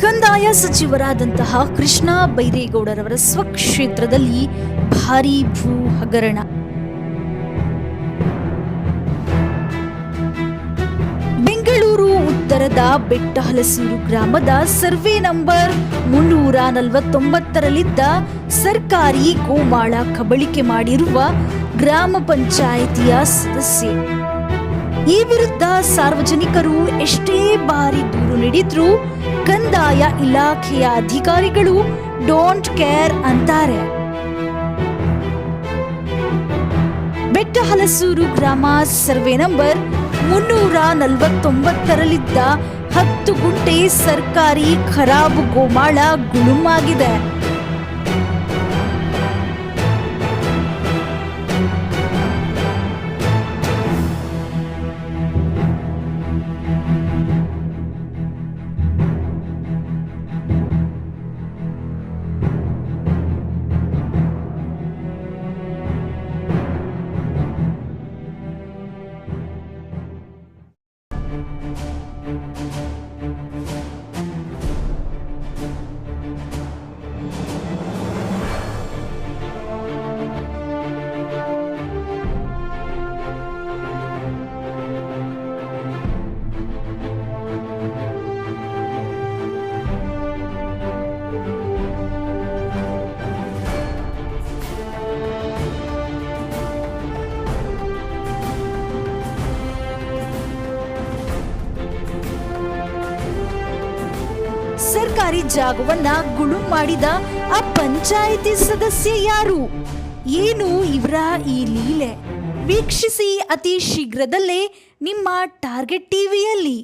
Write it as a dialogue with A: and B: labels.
A: ಕಂದಾಯ ಸಚಿವರಾದಂತಹ ಕೃಷ್ಣ ಬೈರೇಗೌಡರವರ ಸ್ವಕ್ಷೇತ್ರದಲ್ಲಿ ಭಾರೀ ಭೂ ಹಗರಣ. ಬೆಂಗಳೂರು ಉತ್ತರದ ಬೆಟ್ಟಹಲಸೂರು ಗ್ರಾಮದ ಸರ್ವೆ ನಂಬರ್ 349ರಲ್ಲಿದ್ದ ಸರ್ಕಾರಿ ಗೋಮಾಳ ಕಬಳಿಕೆ ಮಾಡಿರುವ ಗ್ರಾಮ ಪಂಚಾಯಿತಿಯ ಸದಸ್ಯೆ. ಈ ವಿರುದ್ಧ ಸಾರ್ವಜನಿಕರು ಎಷ್ಟೇ ಬಾರಿ ದೂರು ನೀಡಿದ್ರೂ ಕಂದಾಯ ಇಲಾಖೆಯ ಅಧಿಕಾರಿಗಳು ಡೋಂಟ್ ಕೇರ್ ಅಂತಾರೆ. ಬೆಟ್ಟಹಲಸೂರು ಗ್ರಾಮ ಸರ್ವೆ ನಂಬರ್ 349ರಲ್ಲಿದ್ದ 10 ಗುಂಟೆ ಸರ್ಕಾರಿ ಖರಾಬು ಗೋಮಾಳ ಗುಳುಮಾಗಿದೆ. ಸರ್ಕಾರಿ ಜಾಗವನ್ನ ಗುಳುಂ ಮಾಡಿದ ಆ ಪಂಚಾಯಿತಿ ಸದಸ್ಯ ಯಾರು? ಏನು ಇವರ ಈ ಲೀಲೆ? ವೀಕ್ಷಿಸಿ ಅತಿ ಶೀಘ್ರದಲ್ಲೇ ನಿಮ್ಮ ಟಾರ್ಗೆಟ್ ಟಿವಿಯಲ್ಲಿ.